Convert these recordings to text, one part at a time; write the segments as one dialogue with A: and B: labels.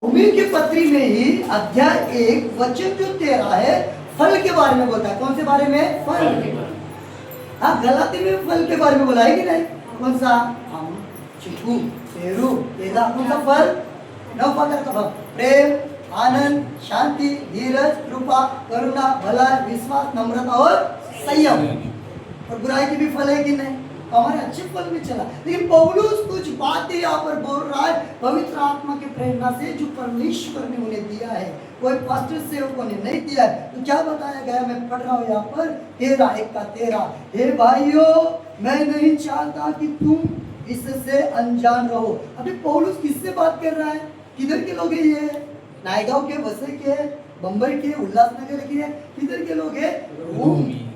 A: रोमी की पत्री में ही अध्याय 1 वचन जो 13 है फल के बारे में बोलता है। कौन से बारे में? फल के बारे में। हाँ, गलाती में फल के बारे में बोला है कि नहीं? कौन सा? आम, चीकू, पेरू, केला। कौन सा फल? 9 प्रकार का फल। प्रेम, आनंद, शांति, धीरज, कृपा, करुणा, भलाई, विश्वास, नम्रता और संयम। और बुराई के भी फल है कि नहीं? हमारे अच्छे फल में चला। लेकिन पौलुस कुछ बातें यहाँ पर बोल रहा है पवित्र आत्मा की प्रेरणा से, जो परमेश्वर ने उन्हें दिया है, कोई पास्टर सेवकों ने नहीं दिया है। तो क्या बताया गया? मैं पढ़ रहा हूँ यहाँ पर 13:1 हे भाइयों, मैं नहीं चाहता कि तुम इससे अनजान रहो। अभी पौलुस किससे बात कर रहा है? किधर के लोग हैं ये? नायगांव के, वसई के, बंबई के, उल्लासनगर के? किधर के लोग हैं?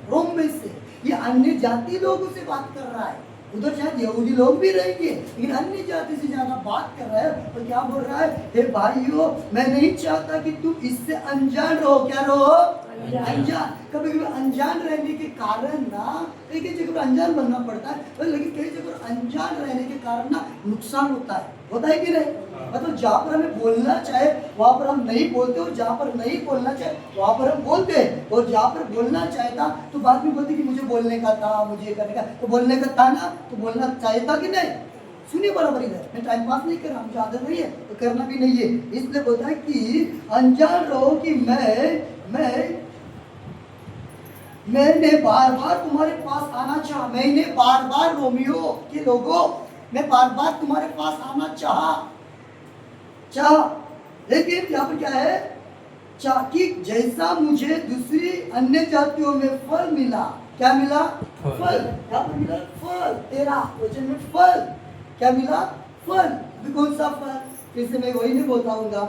A: रोम में से। ये अन्य जाति लोगों से बात कर रहा है। उधर शायद यहूदी लोग भी रहेंगे, लेकिन अन्य जाति से ज्यादा बात कर रहा है। और क्या बोल रहा है? हे भाइयों, मैं नहीं चाहता कि तुम इससे अनजान रहो। क्या रहो? अनजान। कभी कभी अनजान रहने के कारण ना, कई जगह पर अनजान बनना पड़ता है, लेकिन कई जगह पर अनजान रहने के कारण ना नुकसान होता है कि नहीं? मतलब जहाँ पर हमें बोलना चाहे वहाँ पर हम नहीं बोलते, और जहाँ पर नहीं बोलना चाहे वहाँ पर हम बोलते हैं। और जहाँ पर बोलना चाहे था तो बाद में बोलते कि मुझे बोलने का था, मुझे करने का, तो बोलने का था ना, तो बोलना चाहिए था कि नहीं? सुनिए बराबर इधर, मैं टाइम पास नहीं कर रहा, मुझे आदत नहीं है तो करना भी नहीं है। इसलिए बोलता है कि अनजान रहो कि मैंने बार बार तुम्हारे पास आना चाहा। मैंने बार बार रोमियो के लोगों, मैं बार बार तुम्हारे पास आना चाहा, लेकिन यहाँ पर क्या है? कि जैसा मुझे दूसरी अन्य जातियों में फल मिला। क्या मिला? फल। यहाँ पर मिला फल। 13 वचन में फल क्या मिला? फल। अभी कौन सा फल? फिर से मैं वही नहीं बोलता हूँगा,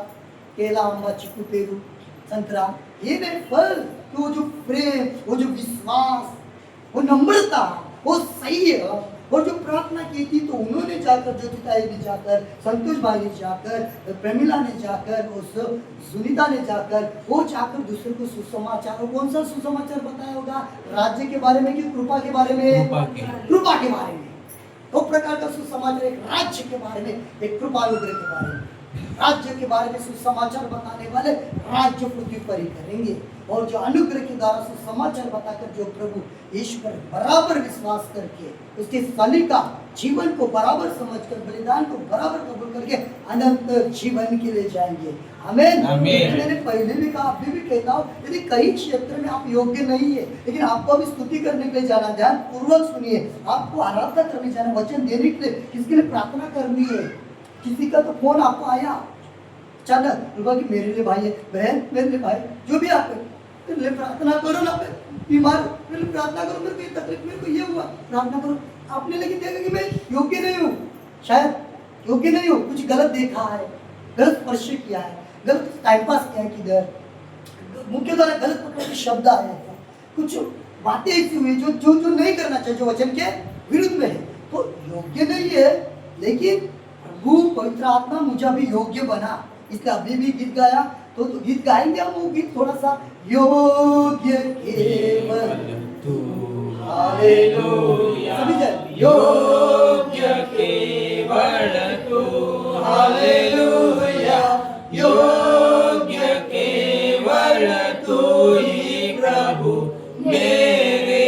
A: केला, अम्बा, चीकू, पेरू, संतरा, ये नहीं फल। तो वो जो प्रेम, वो जो विश्वास, वो नम्रता, वो सही है। और जो प्रार्थना की थी तो उन्होंने जाकर, ज्योतिताई ने जाकर, संतोष भाई ने जाकर, प्रेमिला ने जाकर, उस सुनीता ने जाकर, वो जाकर दूसरे को सुसमाचार, और कौन सा सुसमाचार बताया होगा? राज्य के बारे में कि कृपा के बारे में? कृपा के बारे में। दो प्रकार का सुसमाचार, एक राज्य के बारे में, एक कृपानुग्रह के बारे में। राज्य के बारे में सुसमाचार बताने वाले राज्य पृथ्वी पर ही करेंगे, और जो अनुग्रह के द्वारा सुसमाचार बताकर जो प्रभु यीशु पर बराबर विश्वास करके उसके फली का जीवन को बराबर समझकर, बलिदान को बराबर कबूल करके अनंत जीवन के लिए जाएंगे। आमीन। मैंने पहले भी कहा, अभी भी कहता हूँ, यदि कई क्षेत्र में आप योग्य नहीं है, लेकिन आपको अभी स्तुति करने के लिए जाना, ध्यान पूर्वक सुनिए, आपको आराधना करने जाना, वचन देने के लिए, किसके लिए प्रार्थना करनी है। किसी का तो फोन आपको आया अचानक, कि मेरे लिए भाई है, बहन मेरे लिए भाई, जो भी आप मेरे लिए प्रार्थना करो ना, बीमार मेरे लिए प्रार्थना करो, मेरे को ये तकलीफ, मेरे को ये हुआ, प्रार्थना करो। आपने लेकिन देखा कि मैं योग्य नहीं हूँ, शायद योग्य नहीं हूँ, कुछ गलत देखा है, गलत स्पर्श किया है, गलत टाइम पास किया है, किधर मुख्य द्वारा गलत प्रकार के शब्द आए हैं, कुछ बातें ऐसी हुई जो जो जो नहीं करना चाहिए, जो वचन के विरुद्ध में है, तो योग्य नहीं है। लेकिन प्रभु पवित्र आत्मा मुझे भी योग्य बना, इसलिए अभी भी गीत गाया, तो गीत गाएंगे हम, वो गीत थोड़ा सा, योग्य केवल तू, हालेलुया, सभी जन योग्य केवल तू, हालेलुया, योग्य केवल तू ही प्रभु, मेरे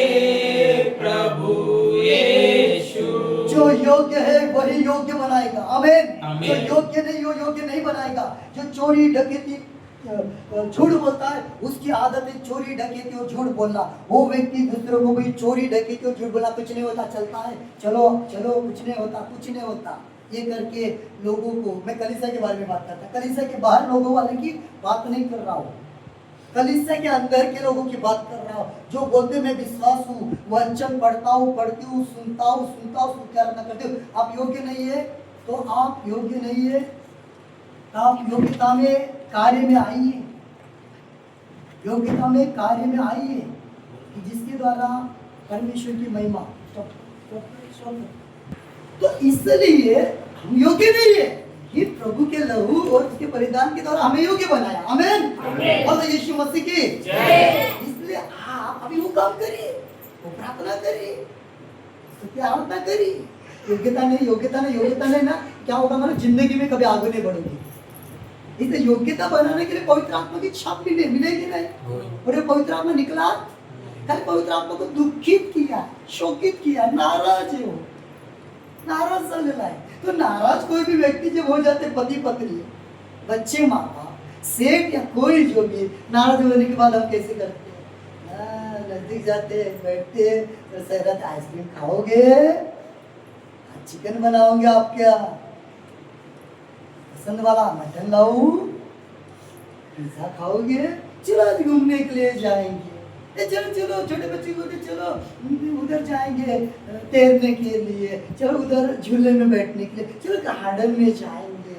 A: प्रभु यीशु। जो योग्य है वही योग्य बनाएगा। आमीन। जो योग्य नहीं हो, योग्य नहीं बनाएगा। जो चोरी डकैती झूठ बोलता है, उसकी आदत है चोरी डकैती और झूठ बोलना। वो व्यक्ति दूसरों को भी चोरी डकैती और झूठ बोलना, कुछ नहीं होता, चलता है, चलो चलो, कुछ नहीं होता, कुछ नहीं होता, ये करके लोगों को, मैं कलीसिया के बारे में बात करता, कलीसिया के बाहर लोगों वाले की बात नहीं कर रहा हूँ, कलीसिया के अंदर के लोगों की बात कर रहा हूँ, जो बोलते मैं विश्वास हूँ, वचन पढ़ता हूँ, पढ़ती हूँ, सुनता हूँ, प्रार्थना करते हूँ। आप योग्य नहीं है तो आप योग्य नहीं है, आप योग्यता में कार्य में आइए, योग्यता में कार्य में आइए, कि जिसके द्वारा परमेश्वर की महिमा। तो इसलिए हम योग्य नहीं है, कि प्रभु के लहू और उसके बलिदान के द्वारा हमें योग्य बनाया। आमीन। और यीशु मसीह की जय। इसलिए आप अभी वो काम करिए, वो प्रार्थना करिए, सत्य आराधना करिए। योग्यता नहीं ना, क्या होगा? हमारी जिंदगी में कभी आगे नहीं बढ़ोगी। इसे योग्यता बनाने के लिए पवित्र आत्मा की छाप मिलेगी नहीं। और ये पवित्र आत्मा निकला, खाली पवित्र आत्मा को दुखित किया, शोकित किया, नाराज है वो, नाराज चल रहा है। तो नाराज कोई भी व्यक्ति जब हो जाते, पति पत्नी, बच्चे, माँ बाप, सेठ या कोई जो भी, नाराज होने के बाद हम कैसे करते हैं? नजदीक जाते, बैठते, तो सहरत आइसक्रीम खाओगे, चिकन बनाओगे, आप क्या पसंद वाला मटन लाऊं, पिज्जा खाओगे, चलो आज घूमने के लिए जाएंगे, चलो चलो छोटे बच्चे को चलो उधर जाएंगे तैरने के लिए, चलो उधर झूले में बैठने के लिए, चलो गार्डन में जाएंगे।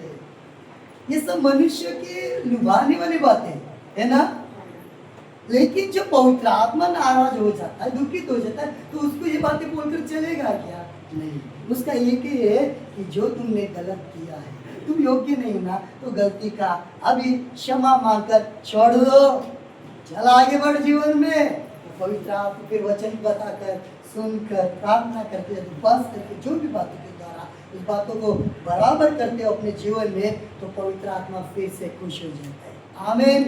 A: ये सब मनुष्य की लुभाने वाली बातें है ना। लेकिन जब पवित्र आत्मा नाराज हो जाता है, दुखित हो जाता है, तो उसको ये बातें बोलकर चलेगा क्या? नहीं, उसका एक ही है कि जो तुमने गलत किया है, तुम योग्य नहीं ना, तो गलती का अभी क्षमा मांगकर छोड़ दो, चल आगे बढ़ जीवन में। तो पवित्र आत्मा फिर वचन बताकर, सुनकर, प्रार्थना करके, उपवास करके, जो भी बातों के द्वारा उस बातों को बराबर करते हो अपने जीवन में, तो पवित्र आत्मा फिर से खुश हो जाता है। आमीन,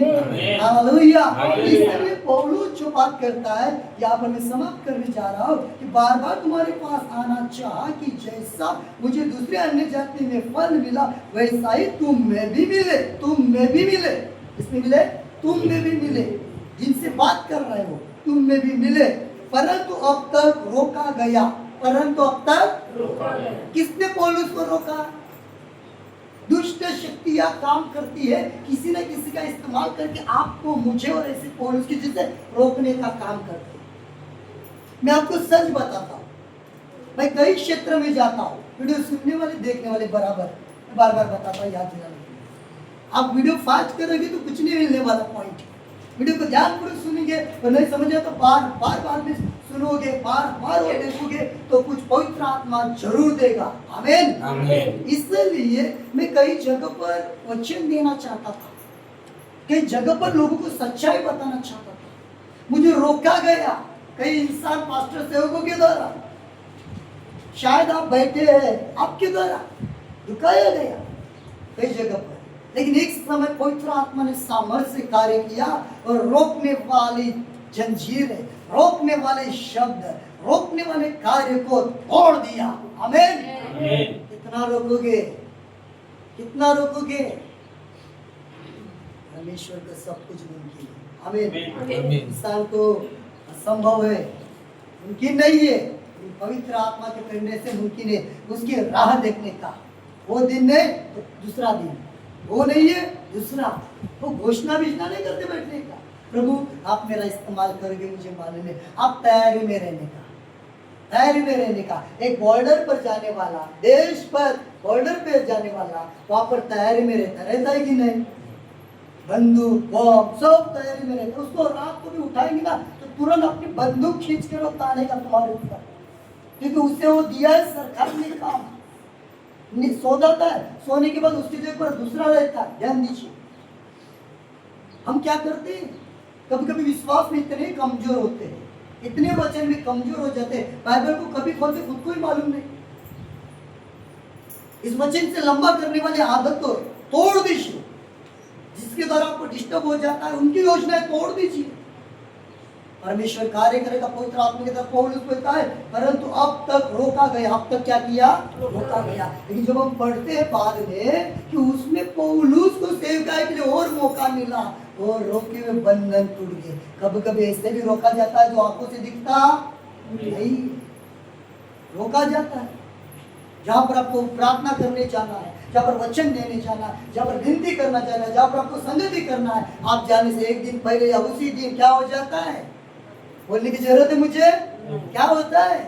A: हालेलुया। इसलिए पौलुस जो बात करता है, यहाँ पर मैं समाप्त करने जा रहा हूँ कि बार बार तुम्हारे पास आना चाहा कि जैसा मुझे दूसरे अन्य जाति में फल मिला, वैसा ही तुम में भी मिले, तुम में भी मिले। इसमें मिले, तुम में भी मिले, जिनसे बात कर रहे हो तुम में भी मिले। परंतु अब तक रोका गया, परंतु अब तक रोका गया। किसने पौलुस को रोका? दुष्ट शक्तियां काम करती है, किसी न किसी का इस्तेमाल करके आपको, मुझे और ऐसे पौलुस की जिसे रोकने का काम करते हैं। मैं आपको सच बताता हूँ, मैं कई क्षेत्र में जाता हूँ, वीडियो सुनने वाले देखने वाले बराबर, मैं बार बार बताता हूँ, याद दिलाने के लिए। आप वीडियो फास्ट करोगे तो कुछ नहीं मिलने वाला पॉइंट। वीडियो को ध्यानपूर्वक सुनेंगे और नहीं समझे तो बार में सुनोगे, बार और देखोगे तो कुछ पवित्र आत्मा जरूर देगा। आमीन, आमीन। इसलिए मैं कई जगह पर वचन देना चाहता था, कई जगह पर लोगों को सच्चाई बताना चाहता था, मुझे रोका गया कई इंसान, पास्टर सेवकों के द्वारा, शायद आप बैठे हैं आपके द्वारा रुकाया गया कई जगह पर। लेकिन एक समय पवित्र आत्मा ने सामर्थ्य से कार्य किया और रोकने वाली जंजीरें, रोकने वाले शब्द, रोकने वाले कार्य को तोड़ दिया। आमीन। कितना रोकोगे, कितना रोकोगे? परमेश्वर का सब कुछ मुमकिन है। आमीन। इंसान को असंभव है, मुमकिन नहीं है, पवित्र आत्मा के करने से मुमकिन है। उसकी राह देखने का, वो दिन नहीं तो दूसरा दिन, वो नहीं है दूसरा। वो घोषणा विषणा नहीं करते बैठने का, प्रभु आप मेरा इस्तेमाल करोगे, मुझे मालूम है। आप तैयारी में रहने का, तैयारी में रहने का। एक बॉर्डर पर जाने वाला, देश पर बॉर्डर पर जाने वाला, वहां पर तैयारी में रहता है कि नहीं? बंदूक, बम सब तैयारी में रहता है। उसको रात को भी उठाएंगे ना तो तुरंत अपनी बंदूक खींच कर वो तानेगा तुम्हारे ऊपर, क्योंकि उससे वो दिया है सरकार ने काम। सो जाता है, सोने के बाद उसकी जगह पर दूसरा रहता है। ध्यान दीजिए, हम क्या करते हैं, कभी कभी विश्वास में इतने कमजोर होते हैं, इतने वचन में कमजोर हो जाते हैं, बाइबल को कभी खोलते खुद को ही मालूम नहीं। इस वचन से लंबा करने वाली आदत को तोड़ दीजिए, जिसके द्वारा आपको डिस्टर्ब हो जाता है उनकी योजनाएं तोड़ दीजिए। परमेश्वर कार्य करेगा पवित्र आत्मा के द्वारा। पौलुस कहता है परंतु अब तक रोका गया। अब तक क्या किया? रोका गया। लेकिन जब हम पढ़ते हैं बाद में कि उसमें पौलुस को सेवकाई के लिए और मौका मिला और रोके हुए बंधन टूट गए। कभी कभी ऐसे भी रोका जाता है जो आंखों से दिखता नहीं, रोका जाता है। जहाँ पर आपको प्रार्थना करने जाना है, जहाँ पर वचन देने जाना है, जहाँ पर विनती करना जाना है, जहाँ पर आपको संगति करना है, आप जाने से एक दिन पहले या उसी दिन क्या हो जाता है? बोलने की जरूरत है मुझे? क्या होता है?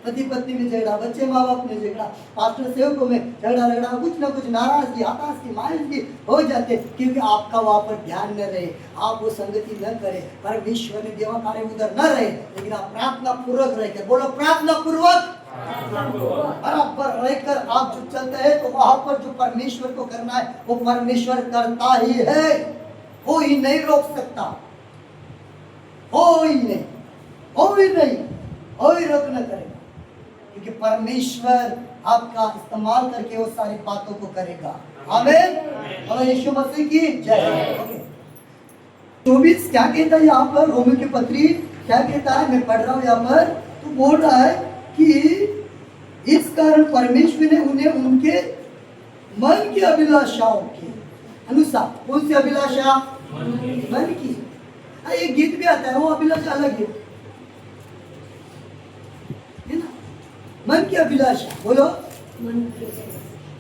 A: पति पत्नी में झगड़ा, बच्चे माँ बाप में झगड़ा, पास्टर सेवकों में झगड़ा, कुछ ना कुछ नाराजगी, हताशगी, मायूसगी हो जाते, क्योंकि आपका वहाँ पर ध्यान न रहे, आप वो संगति न करें, परमेश्वर ने देवा कार्य उधर न रहे। लेकिन आप प्रार्थना पूर्वक रहकर, बोलो प्रार्थना पूर्वक बराबर रहकर आप जो चलते हैं, तो वहां पर जो परमेश्वर को करना है वो परमेश्वर करता ही है, कोई नहीं रोक सकता, कोई नहीं, कोई रोक न करेगा। क्योंकि परमेश्वर आपका इस्तेमाल करके वो सारी बातों को करेगा। आमीन। और यीशु मसीह की जय। ओके 24 क्या कहता है यहाँ पर, रोमियो की पत्री क्या कहता है, मैं पढ़ रहा हूँ यहाँ पर, तो बोल रहा है कि इस कारण परमेश्वर ने उन्हें उनके मन की अभिलाषाओं के अनुसार, कौन सी अभिलाषा, मन की, एक गीत भी आता है, वो अभिलाषा अलग है ना, मन की अभिलाषा, बोलो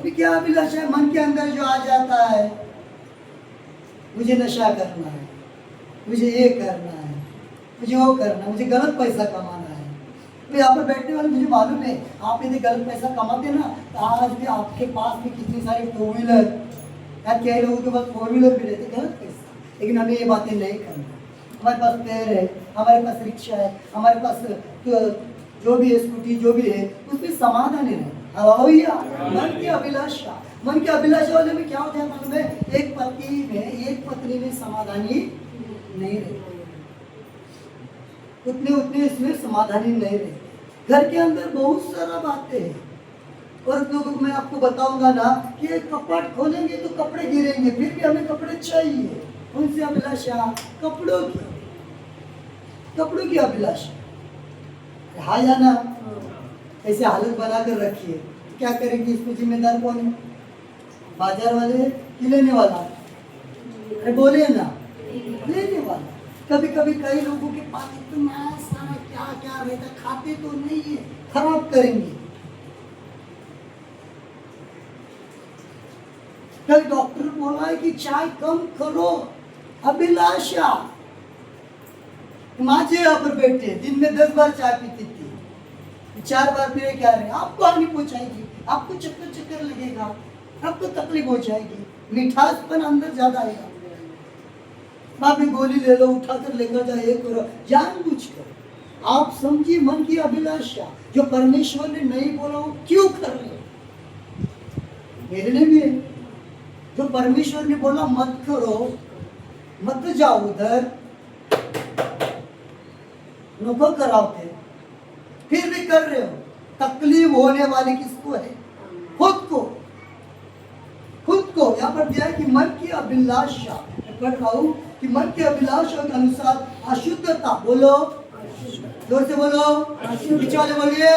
A: अभी क्या अभिलाषा है, मन के अंदर जो आ जाता है, मुझे नशा करना है, मुझे ये करना है, मुझे वो करना है, मुझे गलत पैसा कमाना है। तो यहाँ पर बैठने वाले मुझे मालूम है, आप यदि गलत पैसा कमाते ना तो आज भी आपके पास में कितनी सारी 4 व्हीलर या कई लोगों के पास 4 व्हीलर भी रहते, गलत पैसा। लेकिन हमें ये बातें नहीं करना, हमारे पास पैर है, हमारे पास रिक्शा है, हमारे पास जो भी है स्कूटी जो भी है, उसमें समाधान ही नहीं। हालेलुया। मन की अभिलाषा, मन की अभिलाषा वाले में क्या होता है मालूम है, एक पत्नी में समाधान ही नहीं रहते, उतने इसमें समाधान ही नहीं रहते। घर के अंदर बहुत सारा बातें हैं, और लोगों को मैं आपको बताऊंगा ना कि एक कपड़ खोलेंगे तो कपड़े गिरेंगे, फिर भी हमें कपड़े चाहिए। उनसे अभिलाषा कपड़ों की अभिलाषा, हाँ या ना, ऐसे हालत बनाकर रखिए, क्या करेंगे, इसमें जिम्मेदार कौन है, बाजार वाले कि लेने वाला, अरे बोले ना, लेने वाला। कभी कभी कई लोगों के पास इतना सारा क्या क्या रहता, खाते तो नहीं है, खराब करेंगे। कल डॉक्टर बोला है कि चाय कम करो, अभिलाषा। माँ जी यहाँ पर बैठे दिन में 10 बार चाय पीती थी, 4 बार पीने क्या रहे, आपको हानि पहुंचाएगी, आपको चक्कर लगेगा, आपको तकलीफ हो जाएगी, मिठासपन अंदर ज्यादा आएगा। माँ भी गोली ले लो, उठाकर लेकर जाए, ये करो, जानबूझकर। आप समझिए मन की अभिलाषा जो परमेश्वर ने नहीं बोला वो क्यों कर रहे, मेरे लिए भी है। जो परमेश्वर ने बोला मत करो, मत जाओ उधर, नको कराओगे, फिर भी कर रहे हो, तकलीफ होने वाली किसको है, खुद को। यहाँ पर दिया है कि मन की अभिलाषा, पढ़ रहा हूं कि मन की अभिलाषा के अनुसार अशुद्धता, बोलो जोर से बोलो, पीछे वाले बोलिए,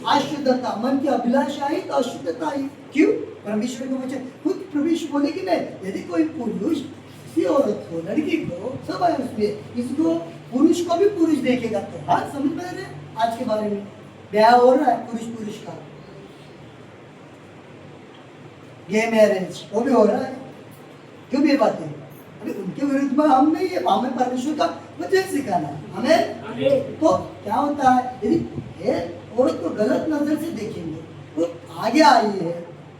A: अशुद्धता। मन की अभिलाषा ही तो अशुद्धता ही, क्यों, परमेश्वर के वचन खुद परमेश्वर बोले कि नहीं, यदि कोई पुरुष किसी औरत को, लड़की को, सब है उसमें, इसको पुरुष को भी पुरुष देखेगा तो बात समझ में आ रहे आज के बारे में, ब्याह हो रहा है पुरुष का, गे मैरिज वो भी हो रहा है, क्यों भी बातें, अभी उनके विरुद्ध में हम नहीं है, हमें परमेश्वर का वचन सिखाना है हमें। तो क्या होता है, यदि औरत को गलत नजर से देखेंगे तो आगे आई है,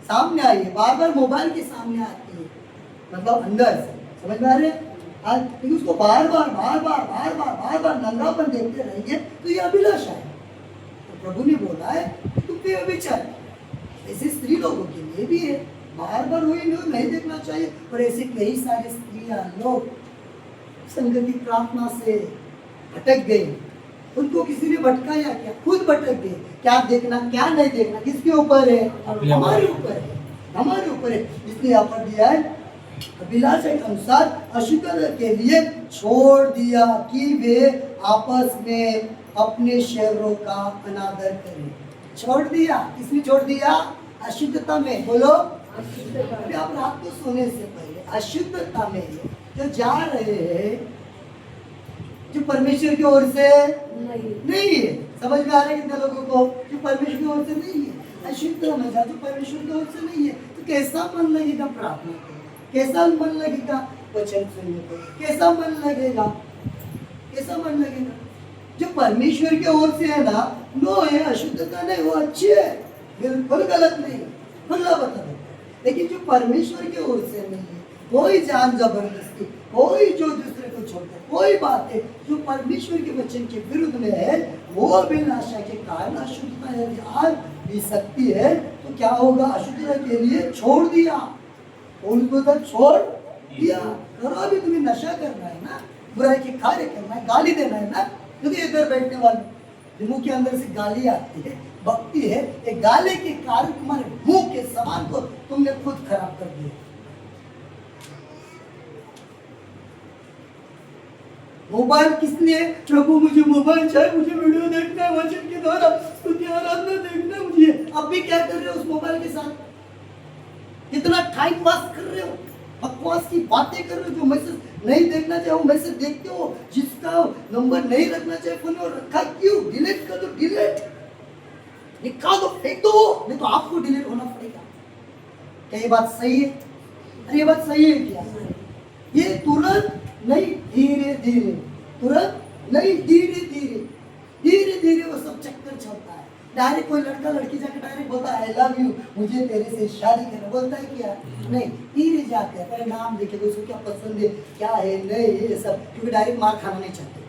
A: सामने आई है, बार बार मोबाइल के सामने आती है, मतलब अंदर से, समझ में आ रहे आज, लेकिन उसको बार बार नंगापन देखते रहेंगे तो ये अभिलाषा है। तो प्रभु ने बोला है कि तुम पे अभिचार, ऐसे स्त्री लोगों के लिए भी है, बार बार वही नहीं देखना चाहिए। और ऐसे कई सारे स्त्रियां लोग संगति प्रार्थना से भटक गई, उनको किसी ने भटकाया क्या, खुद भटक गए, क्या देखना क्या नहीं देखना किसके ऊपर है, हमारे ऊपर है, हमारे ऊपर है। इसलिए यहाँ पर दिया है अभिलाषा के अनुसार अशुद्धता के लिए छोड़ दिया कि वे आपस में अपने शरीरों का अनादर करें। छोड़ दिया, किसने छोड़ दिया, अशुद्धता में, बोलो अभी आप रात को सोने से पहले अशुद्धता में जो जा रहे हैं, जो परमेश्वर की ओर से नहीं है, समझ में आ रहा है कितने लोगों को, जो परमेश्वर की ओर से नहीं है, अशुद्ध में जा, जो परमेश्वर की ओर से नहीं है, तो कैसा मन लगेगा प्रार्थना को, कैसा मन लगेगा वचन सुनने को, कैसा मन लगेगा, कैसा मन लगेगा। जो परमेश्वर की ओर से है ना, नो है, अशुद्धता नहीं, वो अच्छी है, बिल्कुल गलत नहीं, खुला बता दो। लेकिन जो परमेश्वर की ओर से नहीं है, कोई जान जबरदस्ती, कोई जो दूसरे को छोड़कर, कोई बात है जो परमेश्वर के वचन के विरुद्ध में है, वो अभिलाषा के कारण अशुद्धता यदि आ भी सकती है तो क्या होगा, अशुद्धता के लिए छोड़ दिया, उनको तक छोड़ दिया। करो, अभी तुम्हें नशा करना है ना, बुराई के कार्य करना है, गाली देना है ना, क्योंकि इधर बैठने वाले मुंह के अंदर से गाली आती है, भक्ति है, ये गाले के कारण तुम्हारे मुंह के समान को तुमने खुद खराब कर दिया। मोबाइल किसने? प्रभु मुझे मोबाइल चाहिए, मुझे वीडियो देखना है, वचन के द्वारा स्तुति आराधना देखना है मुझे। अब भी क्या कर रहे हो उस मोबाइल के साथ? कितना टाइम पास कर रहे हो, बकवास की बातें कर रहे हो। जो मैसेज नहीं देखना चाहिए वो मैसेज देखते हो, जिसका नंबर नहीं रखना चाहिए फोन में रखा, क्यों? डिलीट कर दो, डिलीट निकाल दो, फेंक दो, नहीं तो आपको डिलीट होना पड़ेगा। क्या ये बात सही है? अरे ये बात सही है क्या? ये तुरंत नहीं, धीरे धीरे, तुरंत नहीं, धीरे धीरे, धीरे धीरे वो सब चक्कर चलता है। डायरेक्ट कोई लड़का लड़की जाकर डायरेक्ट बोलता है आई लव यू, मुझे तेरे से शादी करना, बोलता है क्या? नहीं, धीरे जाते हैं, पहले नाम देखे तो उसको क्या पसंद है, क्या है, नहीं, ये सब, क्योंकि डायरेक्ट मार खाना नहीं चाहते।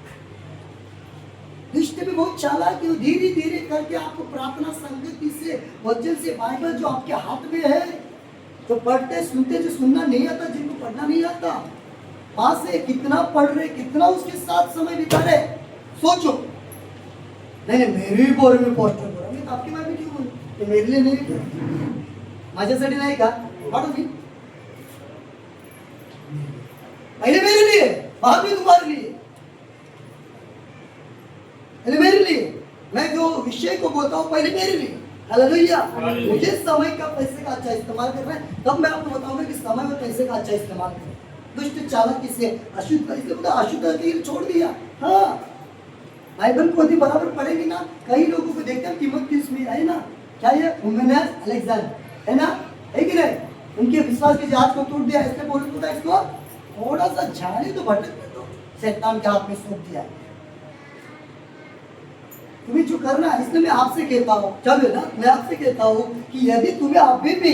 A: रिश्ते में बहुत चालाक है, धीरे धीरे करके आपको प्रार्थना संगति से, वचन से, बाइबल जो आपके हाथ में है, तो पढ़ते सुनते, जो सुनना नहीं आता, जिनको पढ़ना नहीं आता, वहां से कितना पढ़ रहे, कितना उसके साथ समय बिता रहे, सोचो। नहीं मेरी बोर में पोस्टर बोला, मैं आपकी माँ भी क्यों बोलूं? मेरे लिए नहीं, माझ्यासाठी नाही का? पाठो मी पहले मेरे लिए, बाद में तुम्हारे लिए, पहले मेरे लिए। मैं जो विषय को बोलता हूँ पहले मेरे लिए। हालेलुया। मुझे समय का, पैसे का अच्छा इस्तेमाल करना है, तब मैं आपको बताऊंगा कि समय और पैसे का अच्छा इस्तेमाल करें। दुष्ट चालक से अशुद्ध, इसलिए बोला अशुद्ध के छोड़ दिया। हाँ, बाइबल को यदि बराबर पढ़ेंगे ना, कई लोगों को देखते हैं तीमुथियुस में है ना, क्या ये हुमेनस अलेक्जेंडर है ना, है कि नहीं? उनके विश्वास के जहाज को तोड़ दिया, इसलिए बोलता है इसको थोड़ा सा झाड़ी तो भटकने दो, शैतान के हाथ में सौंप दिया। तुम्हें जो करना है, इसलिए मैं आपसे कहता हूँ, चलो ना, मैं आपसे कहता हूँ कि यदि तुम्हें अभी भी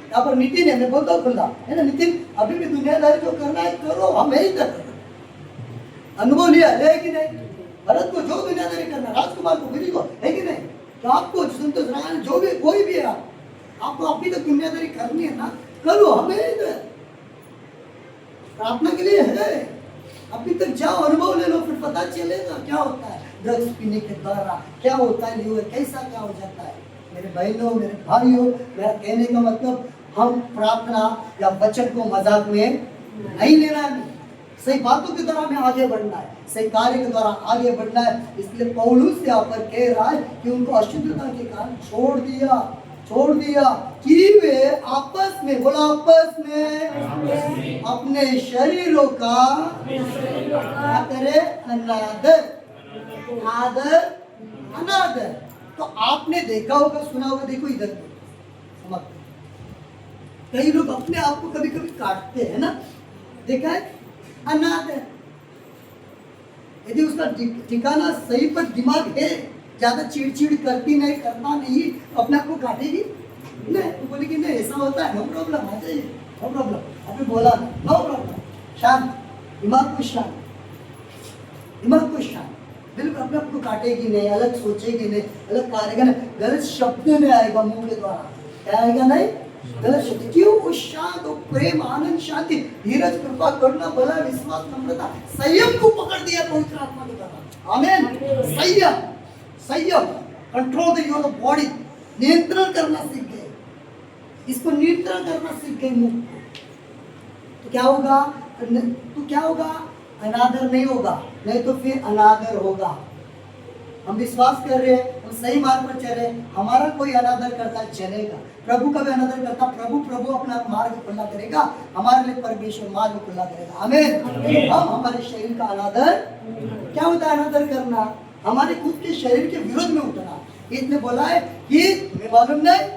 A: यहाँ पर नितिन है, मैं बोलता हूँ खुला है ना, नितिन अभी भी दुनियादारी जो करना है करो, हम यही कर रहे हैं। अनुभव लिया है कि नहीं? भरत को जो दुनियादारी करना, राजकुमार को, मेरी को, है कि नहीं? तो आपको संतोष राय जो भी कोई भी है, आपको अभी तक दुनियादारी करनी है ना, करो, हमें इधर प्रार्थना के लिए है। अभी तक जाओ, अनुभव ले लो, फिर पता चलेगा क्या होता है ड्रग्स पीने के द्वारा, क्या होता है लीवर कैसा क्या हो जाता है। मेरे बहनों, मेरे भाइयों, मेरा कहने का मतलब, हम प्रार्थना या वचन को मजाक में नहीं लेना है, सही बातों के द्वारा हमें आगे बढ़ना है, सही कार्य के द्वारा आगे बढ़ना है। इसलिए पौलुस यहाँ पर कह रहा है कि उनको अशुद्धता के कारण छोड़ दिया कि वे आपस में, बोला आपस में अपने शरीरों का क्या करे? अनादर। तो आपने देखा होगा, सुना होगा, देखो इधर समझ, कई लोग अपने आप को कभी कभी काटते हैं ना, देखा है? अनादर। यदि उसका ठिकाना सही पर दिमाग है, ज्यादा चिड़चिड़ करती नहीं, करता नहीं, अपने आप को काटेगी नहीं, तो बोलेगी नहीं ऐसा होता है, नो प्रॉब्लम, आ जाइए, नो प्रॉब्लम। अभी बोला नो प्रॉब्लम, शांत, दिमाग को शांत, बिल्कुल अपने आप को काटेगी नहीं, अलग सोचेगी नहीं, अलग करेगा नहीं, गलत शब्द नहीं आएगा मुंह के द्वारा, क्या आएगा? नहीं गलत शब्द। क्यों? वो शांत, वो प्रेम, आनंद, शांति, धीरज, कृपा, करुणा, बल, विश्वास, नम्रता, संयम को पकड़ दिया पवित्र आत्मा के द्वारा। आमीन। संयम, कंट्रोल द योर बॉडी, नियंत्रण करना सीख गए, इसको नियंत्रण करना सीख गए मुंह को। तो क्या होगा? अनादर नहीं होगा, नहीं तो फिर अनादर होगा। हम विश्वास कर रहे हैं, हम सही मार्ग पर चल रहे हैं, हमारा कोई अनादर करता चलेगा, प्रभु का भी अनादर करता, प्रभु अपना मार्ग खुला करेगा, हमारे लिए परमेश्वर मार्ग खुला करेगा। आमीन। हम हमारे शरीर का अनादर, क्या होता है अनादर करना? हमारे खुद के शरीर के विरोध में उठना। इसने बोला है कि मालूम नहीं